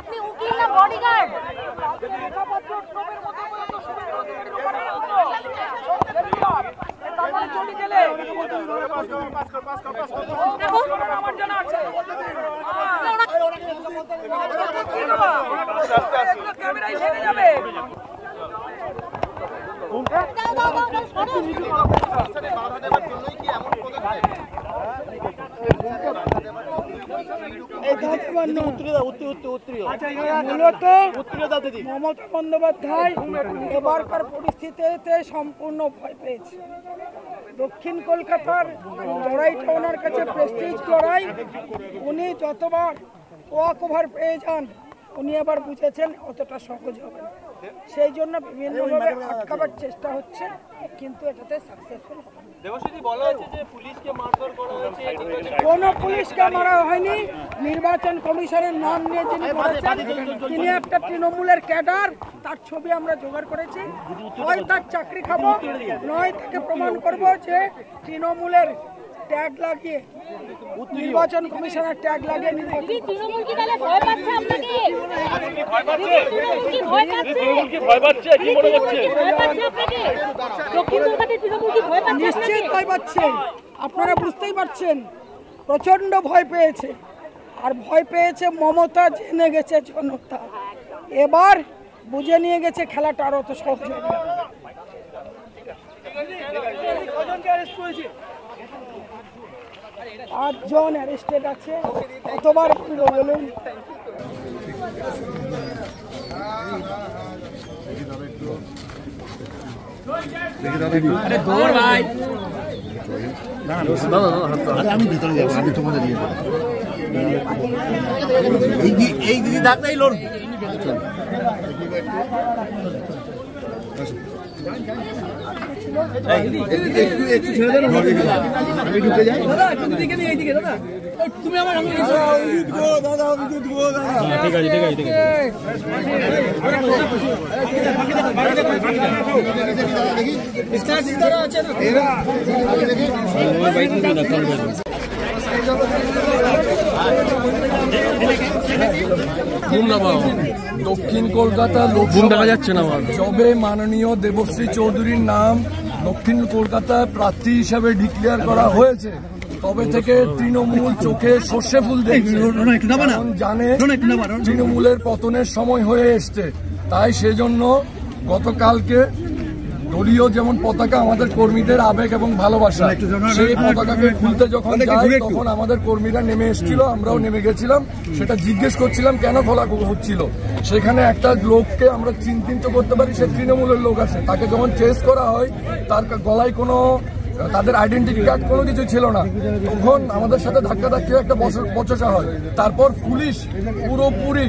আপনি উকিল না বডিগার্ড? মমতা বন্দ্যোপাধ্যায় এবারকার পরিস্থিতিতে সম্পূর্ণ ভয় পেয়েছে। দক্ষিণ কলকাতার লড়াইটা ওনার কাছে প্রেস্টিজ লড়াই। উনি যতবার ওয়াক ওভার পেয়ে যান উনি এবার বুঝেছেন অতটা সহজ হবে না, সেই জন্য বিভিন্নভাবে আটকাবার চেষ্টা হচ্ছে, কিন্তু এটাতে সাকসেসফুল হবে। কোনো পুলিশকে মারা হয়নি। নির্বাচন কমিশনের নাম নিয়ে যিনি করেছেন তিনি একটা তৃণমূলের ক্যাডার, তার ছবি আমরা জোগাড় করেছি। হয় তার চাকরি খাবো, নয় তাকে প্রমাণ করবো যে তৃণমূলের ট্যাগ লাগিয়ে, নির্বাচন কমিশনের ট্যাগ লাগিয়ে নিশ্চিত ভয় পাচ্ছে। আপনারা বুঝতেই পারছেন প্রচন্ড ভয় পেয়েছে, আর ভয় পেয়েছে মমতা, জেনে গেছে জনতা। এবার বুঝে নিয়ে গেছে খেলাটা আরো তো সহজ হবে। 8 জন অ্যারেস্টেড আছে। কতবার বলুন? আমি ভিতরে যাবো, আমি তোমাদের নিয়ে যাবো। এই দিদি থাকতেই লড়ব। একটু ছেড়ে দেন, আমি ঢুকে যাই। দাদা দিকে নিয়ে এইদিকে, দাদা তুমি আমার ঠিক আছে ঠিক আছে। দক্ষিণ কলকাতা লোকসভা দেখা যাচ্ছে না। যবে মাননীয় দেবশ্রী চৌধুরীর নাম দক্ষিণ কলকাতায় প্রার্থী হিসাবে ডিক্লেয়ার করা হয়েছে, তবে থেকে তৃণমূল চোখে সর্ষে ফুল দেখছে, জানে তৃণমূলের পতনের সময় হয়ে এসছে। তাই সেজন্য গতকালকে দলীয় যেমন পতাকা আমাদের কর্মীদের আবেগ এবং ভালোবাসা, সেই পতাকাকে খুলতে যখন যাই তখন আমাদের কর্মীরা নেমে এসেছিল, আমরাও নেমে গেছিলাম। সেটা জিজ্ঞেস করছিলাম কেন খোলা হচ্ছিল। সেখানে একটা লোককে আমরা চিহ্নিত করতে পারি, সে তৃণমূলের লোক আছে। তাকে যখন চেস করা হয় তার গলায় কোনো তাদের আইডেন্টিটি কার্ড কোনো কিছু ছিল না, তখন আমাদের সাথে ধাক্কাধাক্কি একটা বচসা হয়। তারপর পুলিশ পুরোপুরি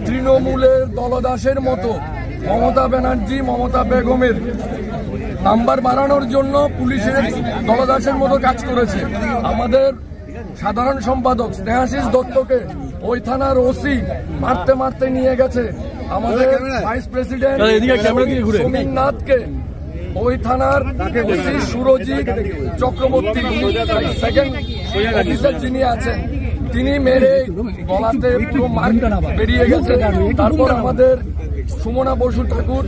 তৃণমূলের দলদাসের মতো মমতা ব্যানার্জি, মমতা বেগমের নাম্বার বাড়ানোর জন্য পুলিশের দলদাসের মতো কাজ করেছে। আমাদের সাধারণ সম্পাদক স্নেহাশিস দত্তকে ওই থানার ওসি মারতে মারতে নিয়ে গেছে। আমাদের ভাইস প্রেসিডেন্ট সোমনাথকে ওই থানার OC Surajit Chakraborty, second officer যিনি আছেন, তিনি মেরে গলাতে পুরো মার বেরিয়ে গেছে। তারপর আমাদের সুমনা বসু ঠাকুর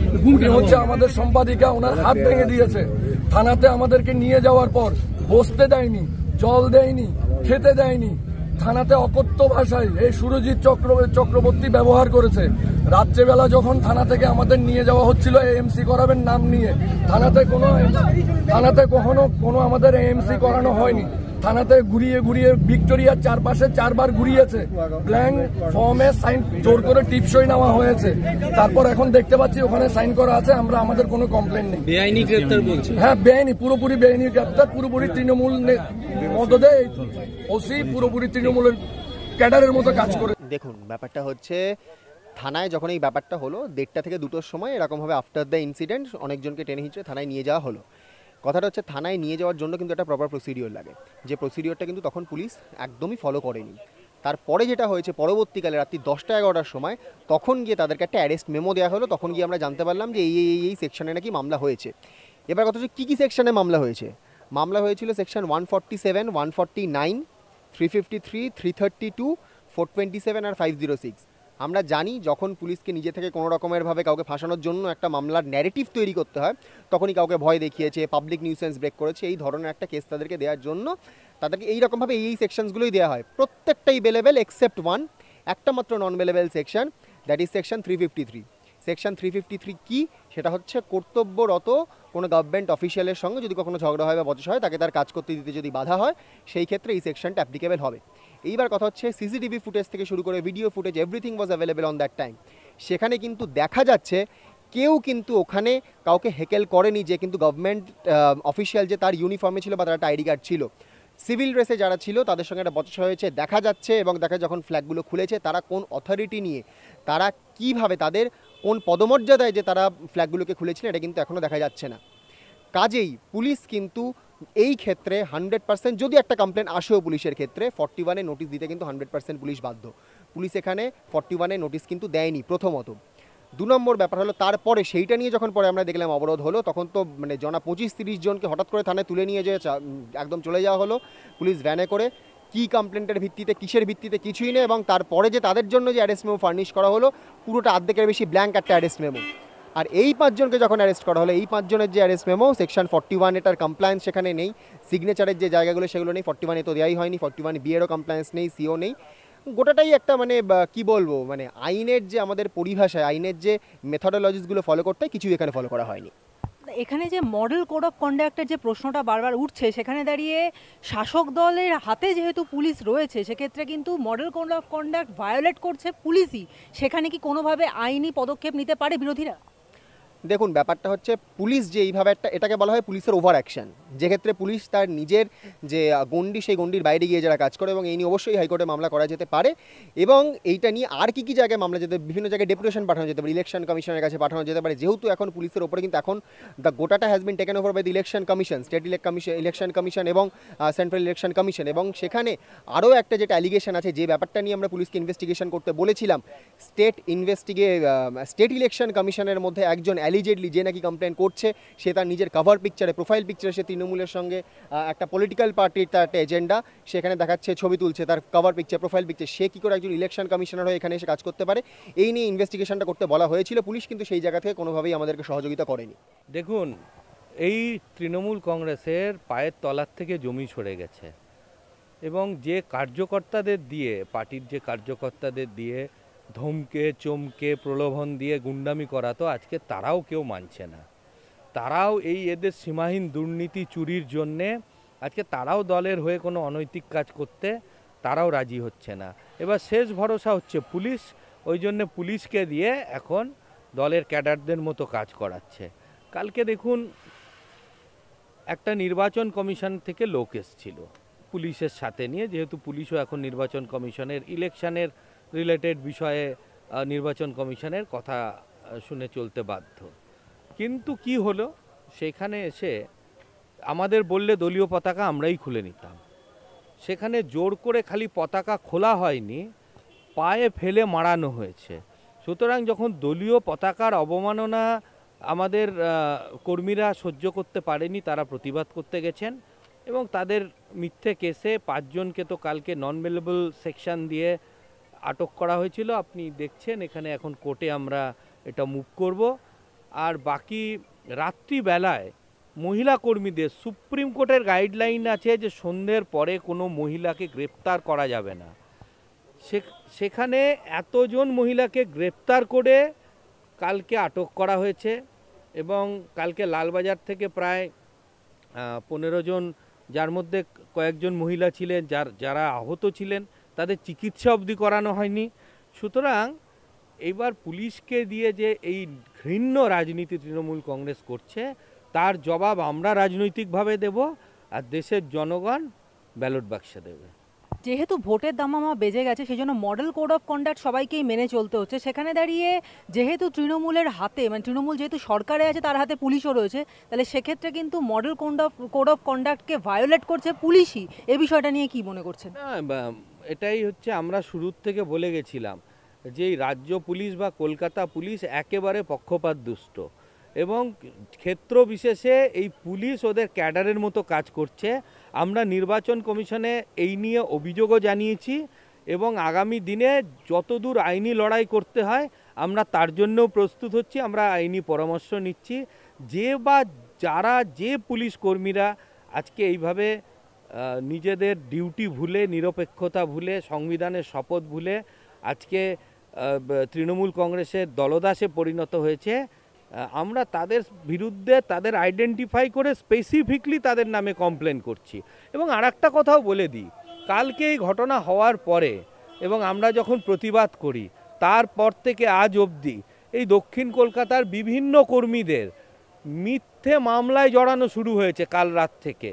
হচ্ছে আমাদের সম্পাদিকা, ওনার হাত ভেঙে দিয়েছে। থানাতে আমাদেরকে নিয়ে যাওয়ার পর বসতে দেয়নি, জল দেয়নি, খেতে দেয়নি। থানাতে অকথ্য ভাষায় এই সুরজিৎ চক্রবর্তী ব্যবহার করেছে। রাত্রেবেলা যখন থানা থেকে আমাদের নিয়ে যাওয়া হচ্ছিল এএমসি করাবেন নাম নিয়ে, থানাতে কখনো কোনো আমাদের এএমসি করানো হয়নি। থানাতে ঘুরিয়ে ঘুরিয়ে ভিক্টোরিয়ার চারপাশে 4 বার ঘুরিয়েছে। ব্ল্যাঙ্ক ফর্মে সাইন জোর করে টিপসই নেওয়া হয়েছে। তারপর এখন দেখতে পাচ্ছি ওখানে সাইন করা আছে, আমরা আমাদের কোনো কমপ্লেন নেই। বেআইনি গ্রেপ্তার বলছে? হ্যাঁ বেআইনি, পুরোপুরি বেআইনি গ্রেপ্তার, পুরোপুরি তৃণমূল মদদে ওসি পুরোপুরি তৃণমূলের ক্যাডারের মতো কাজ করে। দেখুন ব্যাপারটা হচ্ছে, থানায় যখন এই ব্যাপারটা হলো 1:30 থেকে 2টোর সময় এরকমভাবে আফটার দ্য ইনসিডেন্ট অনেকজনকে টেনে হিঁচড়ে থানায় নিয়ে যাওয়া হলো। কথাটা হচ্ছে থানায় নিয়ে যাওয়ার জন্য কিন্তু একটা প্রপার প্রসিডিওর লাগে, যে প্রসিডিওরটা কিন্তু তখন পুলিশ একদমই ফলো করেনি। তারপরে যেটা হয়েছে পরবর্তীকালে রাত্রি 10টা-11টার সময় তখন গিয়ে তাদেরকে একটা অ্যারেস্ট মেমো দেওয়া হলো। তখন গিয়ে আমরা জানতে পারলাম যে এই সেকশনে নাকি মামলা হয়েছে। এবার কথা হচ্ছে কী কী সেকশনে মামলা হয়েছে। মামলা হয়েছিল সেকশন 147, 149, 353, 332, 427 আর 506। আমরা জানি যখন পুলিশকে নিজে থেকে কোনো রকমেরভাবে কাউকে ফাঁসানোর জন্য একটা মামলার ন্যারেটিভ তৈরি করতে হয়, তখনই কাউকে ভয় দেখিয়েছে, পাবলিক নিউসেন্স ব্রেক করেছে, এই ধরনের একটা কেস তাদেরকে দেওয়ার জন্য তাদেরকে এইরকমভাবে এই সেকশনসগুলোই দেওয়া হয়। প্রত্যেকটাই বেলেবেল এক্সেপ্ট ওয়ান, একটা মাত্র নন bailable section, that is section 353। Section 353 কি? সেটা হচ্ছে কর্তব্যরত কোনো গভর্নমেন্ট অফিসিয়ালের সঙ্গে যদি কখনো ঝগড়া হয় বা বচসা হয়, তাকে তার কাজ করতে দিতে যদি বাধা হয়, সেই ক্ষেত্রে এই সেকশনটা অ্যাপ্লিকেবল হবে। এইবার কথা হচ্ছে সিসিটিভি ফুটেজ থেকে শুরু করে video footage, everything was available on that time. সেখানে কিন্তু দেখা যাচ্ছে কেউ কিন্তু ওখানে কাউকে হেকেল করেনি যে কিন্তু গভর্নমেন্ট অফিসিয়াল যে তার ইউনিফর্মে ছিল বা তার একটা আইডি কার্ড ছিল। সিভিল ড্রেসে যারা ছিল তাদের সঙ্গে একটা বচসা হয়েছে দেখা যাচ্ছে, এবং দেখা যখন ফ্ল্যাগগুলো খুলেছে তারা কোন অথরিটি নিয়ে, তারা কিভাবে, তাদের কোন পদমর্যাদায় যে তারা ফ্ল্যাগগুলোকে খুলেছিলেন, এটা কিন্তু এখনও দেখা যাচ্ছে না। কাজেই পুলিশ কিন্তু এই ক্ষেত্রে 100%, যদি একটা কমপ্লেন আসেও পুলিশের ক্ষেত্রে, 41-এ নোটিশ দিতে কিন্তু 100% পুলিশ বাধ্য। পুলিশ এখানে 41-এ নোটিশ কিন্তু দেয়নি প্রথমত। 2 নম্বর ব্যাপার হলো তারপরে সেইটা নিয়ে যখন পরে আমরা দেখলাম অবরোধ হলো, তখন তো মানে 25-30 জনকে হঠাৎ করে থানায় তুলে নিয়ে যেয়ে একদম চলে যাওয়া হলো পুলিশ ভ্যানে করে। কী কমপ্লেন্টের ভিত্তিতে, কিসের ভিত্তিতে, কিছুই নেই। এবং তারপরে যে তাদের জন্য যে অ্যারেস্ট মেমো ফার্নিশ করা হলো, পুরোটা অর্ধেকের বেশি ব্ল্যাঙ্ক একটা অ্যারেস্ট মেমো। আর এই 5 জনকে যখন অ্যারেস্ট করা হলো, এই 5 জনের যে অ্যারেস্ট মেমো সেকশন 41, এটার কমপ্লায়েন্স সেখানে নেই, সিগনেচারের যে জায়গাগুলো সেগুলো নেই, 41-এ তো দেওয়াই হয়নি, 41B এরও কমপ্লায়েন্স নেই, সিও নেই। গোটাটাই একটা মানে কি বলবো, মানে আইনের যে আমাদের পরিভাষায়, আইনের যে মেথডোলজিসগুলো ফলো করতে হয়, কিছুই এখানে ফলো করা হয়নি। এখানে যে মডেল কোড অফ কন্ডাক্টের যে প্রশ্নটা বারবার উঠছে, সেখানে দাঁড়িয়ে শাসক দলের হাতে যেহেতু পুলিশ রয়েছে, সেক্ষেত্রে কিন্তু model code of conduct violate করছে পুলিশই। সেখানে কি কোনোভাবে আইনি পদক্ষেপ নিতে পারে বিরোধীরা? দেখুন, ব্যাপারটা হচ্ছে পুলিশ যে এইভাবে এটাকে বলা হয় পুলিশের ওভার অ্যাকশন, যেক্ষেত্রে পুলিশ তার নিজের যে গণ্ডি, সেই গণ্ডির বাইরে গিয়ে যারা কাজ করে, এবং এই নিয়ে অবশ্যই হাইকোর্টে মামলা করা যেতে পারে। এবং এইটা নিয়ে আর কি জায়গায় মামলা যেতে, বিভিন্ন জায়গায় ডেপুটেশন পাঠানো যেতে পারে, ইলেকশন কমিশনের কাছে পাঠানো যেতে পারে। যেহেতু এখন পুলিশের ওপরে কিন্তু এখন দ্য গোটাটা has been taken over by the election commission, state election commission এবং সেন্ট্রাল ইলেকশন কমিশন। এবং সেখানে আরও একটা যেটা অ্যালিগেশন আছে, যে ব্যাপারটা নিয়ে আমরা পুলিশকে ইনভেস্টিগেশন করতে বলেছিলাম, স্টেট ইলেকশন কমিশনের মধ্যে একজন অ্যালিজেডলি যে নাকি কমপ্লেন করছে, সে তার নিজের কভার পিকচারে, প্রোফাইল পিকচারে সে তৃণমূলের সঙ্গে একটা পলিটিক্যাল পার্টির তার একটা এজেন্ডা সেখানে দেখাচ্ছে, ছবি তুলছে, তার কভার পিকচার, প্রোফাইল পিকচার। সে কী করে একজন ইলেকশন কমিশনার হয়ে এখানে এসে কাজ করতে পারে? এই নিয়ে ইনভেস্টিগেশনটা করতে বলা হয়েছিল। পুলিশ কিন্তু সেই জায়গা থেকে কোনোভাবেই আমাদেরকে সহযোগিতা করেনি। দেখুন, এই তৃণমূল কংগ্রেসের পায়ের তলার থেকে জমি সরে গেছে, এবং যে কার্যকর্তাদের দিয়ে, পার্টির যে কার্যকর্তাদের দিয়ে ধমকে চমকে প্রলোভন দিয়ে গুন্ডামি করা, তো আজকে তারাও কেউ মানছে না। তারাও এই এদের সীমাহীন দুর্নীতি চুরির জন্যে আজকে তারাও দলের হয়ে কোনো অনৈতিক কাজ করতে তারাও রাজি হচ্ছে না। এবার শেষ ভরসা হচ্ছে পুলিশ, ওই জন্যে পুলিশকে দিয়ে এখন দলের ক্যাডারদের মতো কাজ করাচ্ছে। কালকে দেখুন, একটা নির্বাচন কমিশন থেকে লোক এসেছিল পুলিশের সাথে নিয়ে, যেহেতু পুলিশও এখন নির্বাচন কমিশনের ইলেকশনের রিলেটেড বিষয়ে নির্বাচন কমিশনের কথা শুনে চলতে বাধ্য। কিন্তু কি হলো, সেখানে এসে আমাদের বললে দলীয় পতাকা আমরাই খুলে নিতাম। সেখানে জোর করে খালি পতাকা খোলা হয়নি, পায়ে ফেলে মারানো হয়েছে। সুতরাং যখন দলীয় পতাকার অবমাননা আমাদের কর্মীরা সহ্য করতে পারেনি, তারা প্রতিবাদ করতে গেছেন, এবং তাদের মিথ্যে কেসে 5 জনকে তো কালকে নন বেলেবল সেকশন দিয়ে আটক করা হয়েছিল। আপনি দেখছেন এখানে এখন কোর্টে আমরা এটা মুভ করব। আর বাকি রাত্রিবেলায় মহিলা কর্মীদের সুপ্রিম কোর্টের গাইডলাইন আছে যে সন্ধ্যের পরে কোনো মহিলাকে গ্রেপ্তার করা যাবে না। সেখানে এতজন মহিলাকে গ্রেপ্তার করে কালকে আটক করা হয়েছে, এবং কালকে লালবাজার থেকে প্রায় 15 জন, যার মধ্যে কয়েকজন মহিলা ছিলেন, যারা আহত ছিলেন, তাদের চিকিৎসা অবধি করানো হয়নি। সুতরাং এইবার পুলিশকে দিয়ে যে এই ঘৃণ্য রাজনীতি তৃণমূল কংগ্রেস করছে, তার জবাব আমরা রাজনৈতিকভাবে দেব, আর দেশের জনগণ ব্যালট বাক্সে দেবে। যেহেতু ভোটের দামামা বেজে গেছে, সেই জন্য মডেল কোড অফ কন্ডাক্ট সবাইকেই মেনে চলতে হচ্ছে। সেখানে দাঁড়িয়ে যেহেতু তৃণমূলের হাতে, মানে তৃণমূল যেহেতু সরকারে আছে, তার হাতে পুলিশও রয়েছে, তাহলে সেক্ষেত্রে কিন্তু মডেল কোড অফ কন্ডাক্টকে ভায়োলেট করছে পুলিশই। এই বিষয়টা নিয়ে কি মনে করছেন? না, এটাই হচ্ছে, আমরা শুরুর থেকে বলে গেছিলাম যে এই রাজ্য পুলিশ বা কলকাতা পুলিশ একেবারে পক্ষপাত দুষ্ট, এবং ক্ষেত্র বিশেষে এই পুলিশ ওদের ক্যাডারের মতো কাজ করছে। আমরা নির্বাচন কমিশনে এই নিয়ে অভিযোগও জানিয়েছি এবং আগামী দিনে যতদূর আইনি লড়াই করতে হয় আমরা তার জন্যও প্রস্তুত হচ্ছি। আমরা আইনি পরামর্শ নিচ্ছি। যে পুলিশ কর্মীরা আজকে এইভাবে নিজেদের ডিউটি ভুলে, নিরপেক্ষতা ভুলে, সংবিধানের শপথ ভুলে আজকে তৃণমূল কংগ্রেসের দলদাসে পরিণত হয়েছে, আমরা তাদের বিরুদ্ধে তাদের আইডেন্টিফাই করে স্পেসিফিকলি তাদের নামে কমপ্লেন করছি। এবং আর একটা কথাও বলে দিই, কালকে এই ঘটনা হওয়ার পরে এবং আমরা যখন প্রতিবাদ করি তারপর থেকে আজ অবধি এই দক্ষিণ কলকাতার বিভিন্ন কর্মীদের মিথ্যে মামলায় জড়ানো শুরু হয়েছে। কাল রাত থেকে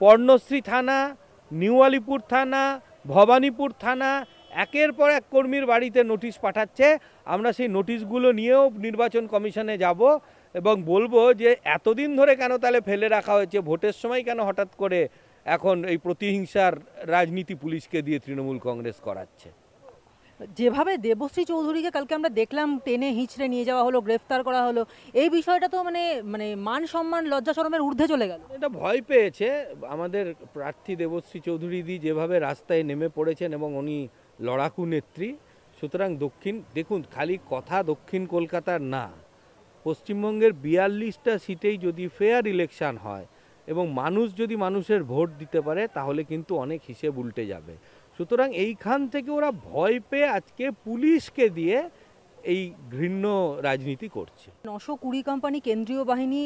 পর্ণশ্রী থানা, নিউ আলিপুর থানা, ভবানীপুর থানা একের পর এক কর্মীর বাড়িতে নোটিশ পাঠাচ্ছে। আমরা সেই নোটিশগুলো নিয়েও নির্বাচন কমিশনে যাব এবং বলবো যে এতদিন ধরে কেন তাহলে ফেলে রাখা হয়েছে, ভোটের সময় কেন হঠাৎ করে এখন এই প্রতিহিংসার রাজনীতি পুলিশকে দিয়ে তৃণমূল কংগ্রেস করাচ্ছে। যেভাবে দেবশ্রী চৌধুরীকে কালকে আমরা দেখলাম টেনে হিঁচড়ে নিয়ে যাওয়া হলো, গ্রেফতার করা হলো, এই বিষয়টা তো মানে মানে মান সম্মান লজ্জা শরমের ঊর্ধ্বে চলে গেল। এটা ভয় পেয়েছে আমাদের প্রার্থী দেবশ্রী চৌধুরী দি, যেভাবে রাস্তায় নেমে পড়েছেন এবং উনি লড়াকু নেত্রী। সুতরাং দেখুন খালি কথা দক্ষিণ কলকাতার না, পশ্চিমবঙ্গের 42টা সিটেই যদি ফেয়ার ইলেকশন হয় এবং মানুষ যদি মানুষের ভোট দিতে পারে তাহলে কিন্তু অনেক হিসেব উল্টে যাবে। সুতরাং এইখান থেকে ওরা ভয় পেয়ে আজকে পুলিশকে দিয়ে এই ঘৃণ্য রাজনীতি করছে। 920 কোম্পানি কেন্দ্রীয় বাহিনী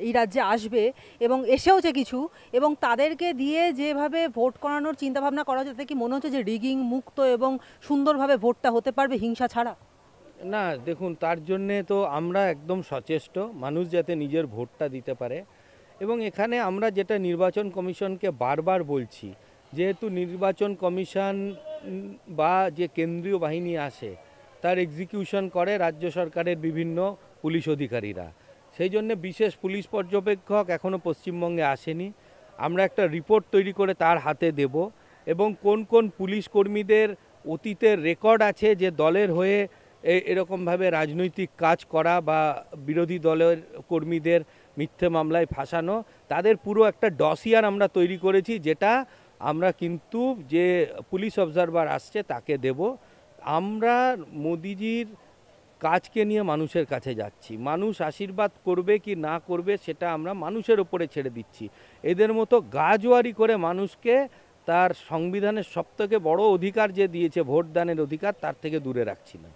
এই রাজ্যে আসবে এবং এসেওছে কিছু, এবং তাদেরকে দিয়ে যেভাবে ভোট করানোর চিন্তাভাবনা করা হচ্ছে তাতে কি মনে হচ্ছে যে রিগিং মুক্ত এবং সুন্দরভাবে ভোটটা হতে পারবে হিংসা ছাড়া? না, দেখুন তার জন্যে তো আমরা একদম সচেষ্ট, মানুষ যাতে নিজের ভোটটা দিতে পারে। এবং এখানে আমরা যেটা নির্বাচন কমিশনকে বারবার বলছি, যেহেতু নির্বাচন কমিশন বা যে কেন্দ্রীয় বাহিনী আসে তার এক্সিকিউশন করে রাজ্য সরকারের বিভিন্ন পুলিশ অধিকারীরা, সেই জন্য বিশেষ পুলিশ পর্যবেক্ষক এখনও পশ্চিমবঙ্গে আসেনি। আমরা একটা রিপোর্ট তৈরি করে তার হাতে দেব এবং কোন কোন পুলিশ কর্মীদের অতীতের রেকর্ড আছে যে দলের হয়ে এরকমভাবে রাজনৈতিক কাজ করা বা বিরোধী দলের কর্মীদের মিথ্যে মামলায় ফাঁসানো, তাদের পুরো একটা ডসিয়ার আমরা তৈরি করেছি, যেটা আমরা কিন্তু যে পুলিশ অবজারভার আসছে তাকে দেব। আমরা মোদিজির কাজকে নিয়ে মানুষের কাছে যাচ্ছি, মানুষ আশীর্বাদ করবে কি না করবে সেটা আমরা মানুষের ওপরে ছেড়ে দিচ্ছি। এদের মতো গাজোয়ারি করে মানুষকে তার সংবিধানের সবথেকে বড় অধিকার যে দিয়েছে ভোটদানের অধিকার, তার থেকে দূরে রাখছি না।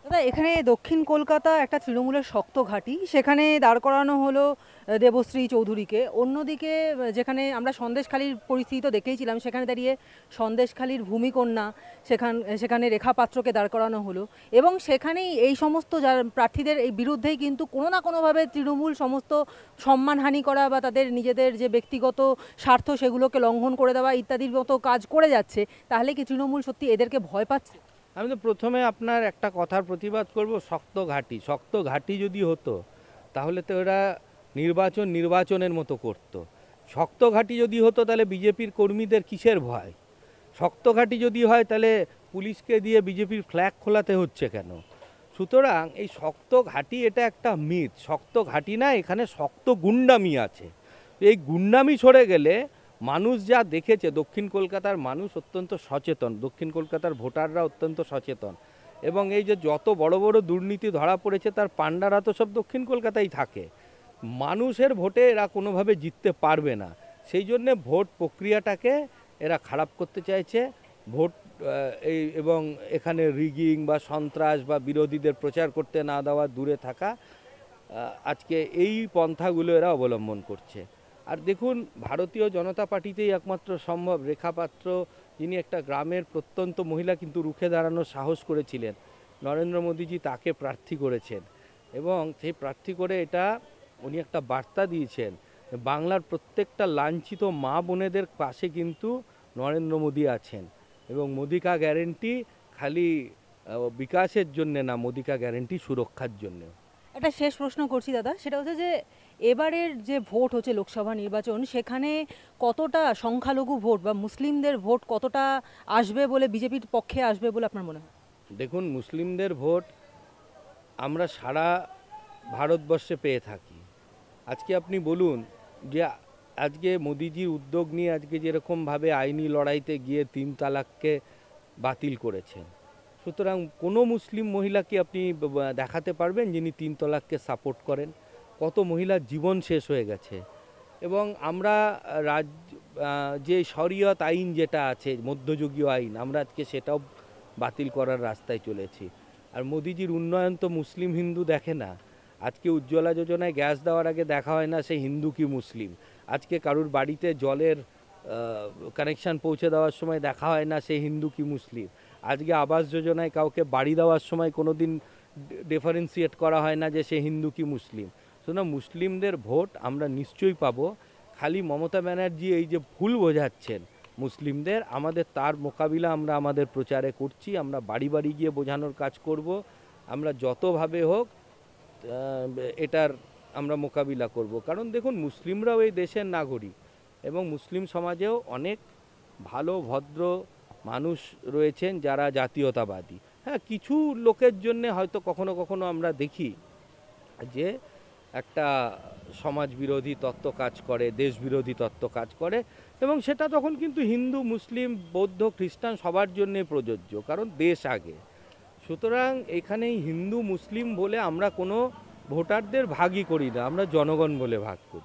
দাদা, এখানে দক্ষিণ কলকাতা একটা তৃণমূলের শক্ত ঘাঁটি, সেখানে দাঁড় করানো হলো দেবশ্রী চৌধুরীকে। অন্যদিকে যেখানে আমরা সন্দেশখালির পরিস্থিতি তো দেখেইছিলাম, সেখানে দাঁড়িয়ে সন্দেশখালির ভূমিকন্যা সেখানে রেখা পাত্রকে দাঁড় করানো হলো এবং সেখানেই এই সমস্ত প্রার্থীদের এই বিরুদ্ধেই কিন্তু কোনো না কোনোভাবে তৃণমূল সমস্ত সম্মানহানি করা বা তাদের নিজেদের যে ব্যক্তিগত স্বার্থ সেগুলোকে লঙ্ঘন করে দেওয়া ইত্যাদির মতো কাজ করে যাচ্ছে। তাহলে কি তৃণমূল সত্যি এদেরকে ভয় পাচ্ছে? আমি তো প্রথমে আপনার একটা কথার প্রতিবাদ করব, শক্ত ঘাঁটি যদি হতো তাহলে তো এরা নির্বাচনের মতো করতো। শক্ত ঘাঁটি যদি হতো তাহলে বিজেপির কর্মীদের কিসের ভয়? শক্ত ঘাঁটি যদি হয় তাহলে পুলিশকে দিয়ে বিজেপির ফ্ল্যাগ খোলাতে হচ্ছে কেন? সুতরাং এই শক্ত ঘাঁটি এটা একটা মিথ, শক্ত ঘাঁটি না, এখানে শক্ত গুন্ডামি আছে। এই গুন্ডামি সরে গেলে মানুষ যা দেখেছে, দক্ষিণ কলকাতার মানুষ অত্যন্ত সচেতন, দক্ষিণ কলকাতার ভোটাররা অত্যন্ত সচেতন এবং এই যে যত বড় বড় দুর্নীতি ধরা পড়েছে তার পাণ্ডারা তো সব দক্ষিণ কলকাতায় থাকে। মানুষের ভোটে এরা কোনোভাবে জিততে পারবে না, সেই জন্যে ভোট প্রক্রিয়াটাকে এরা খারাপ করতে চাইছে। এবং এখানে রিগিং বা সন্ত্রাস বা বিরোধীদের প্রচার করতে না দেওয়া, দূরে থাকা, আজকে এই পন্থাগুলো এরা অবলম্বন করছে। আর দেখুন, ভারতীয় জনতা পার্টিতেই একমাত্র সম্ভব, রেখা পাত্র যিনি একটা গ্রামের প্রত্যন্ত মহিলা কিন্তু রুখে দাঁড়ানোর সাহস করেছিলেন, নরেন্দ্র মোদীজি তাকে প্রার্থী করেছেন এবং সেই প্রার্থী করে এটা উনি একটা বার্তা দিয়েছেন, বাংলার প্রত্যেকটা লাঞ্ছিত মা বোনেদের পাশে কিন্তু নরেন্দ্র মোদী আছেন এবং মোদি কা গ্যারেন্টি খালি বিকাশের জন্যে না, মোদি কা গ্যারেন্টি সুরক্ষার জন্যে। একটা শেষ প্রশ্ন করছি দাদা, সেটা হচ্ছে যে এবারের যে ভোট হচ্ছে লোকসভা নির্বাচন, সেখানে কতটা সংখ্যালঘু ভোট বা মুসলিমদের ভোট কতটা আসবে বলে বিজেপির পক্ষে আসবে বলে আপনার মনে হয়? দেখুন, মুসলিমদের ভোট আমরা সারা ভারতবর্ষে পেয়ে থাকি। আজকে আপনি বলুন যে আজকে মোদিজির উদ্যোগ নিয়ে আজকে যেরকমভাবে আইনি লড়াইতে গিয়ে 3 তালাককে বাতিল করেছেন, সুতরাং কোনো মুসলিম মহিলাকে আপনি দেখাতে পারবেন যিনি 3 তালাককে সাপোর্ট করেন? কত মহিলার জীবন শেষ হয়ে গেছে। এবং আমরা যে শরিয়ত আইন যেটা আছে, মধ্যযুগীয় আইন, আমরা আজকে সেটাও বাতিল করার রাস্তায় চলেছি। আর মোদিজির উন্নয়ন তো মুসলিম হিন্দু দেখে না। আজকে উজ্জ্বলা যোজনায় গ্যাস দেওয়ার আগে দেখা হয় না সে হিন্দু কি মুসলিম। আজকে কারুর বাড়িতে জলের কানেকশান পৌঁছে দেওয়ার সময় দেখা হয় না সে হিন্দু কি মুসলিম। আজকে আবাস যোজনায় কাউকে বাড়ি দেওয়ার সময় কোনো দিন ডিফারেন্সিয়েট করা হয় না যে সে হিন্দু কি মুসলিম। সুতরাং মুসলিমদের ভোট আমরা নিশ্চয়ই পাবো। খালি মমতা ব্যানার্জি এই যে ভুল বোঝাচ্ছেন মুসলিমদের, আমাদের তার মোকাবিলা আমরা আমাদের প্রচারে করছি। আমরা বাড়ি বাড়ি গিয়ে বোঝানোর কাজ করব। আমরা যতভাবে হোক এটার আমরা মোকাবিলা করব। কারণ দেখুন, মুসলিমরাও এই দেশের নাগরিক এবং মুসলিম সমাজেও অনেক ভালো ভদ্র মানুষ রয়েছেন যারা জাতীয়তাবাদী। হ্যাঁ, কিছু লোকের জন্যে হয়তো কখনো কখনো আমরা দেখি যে একটা সমাজ বিরোধী তত্ত্ব কাজ করে, দেশ বিরোধী তত্ত্ব কাজ করে, এবং সেটা তখন কিন্তু হিন্দু, মুসলিম, বৌদ্ধ, খ্রিস্টান সবার জন্যে প্রযোজ্য, কারণ দেশ আগে। সুতরাং এখানে হিন্দু মুসলিম বলে আমরা কোনো ভোটারদের ভাগই করি না, আমরা জনগণ বলে ভাগ করি।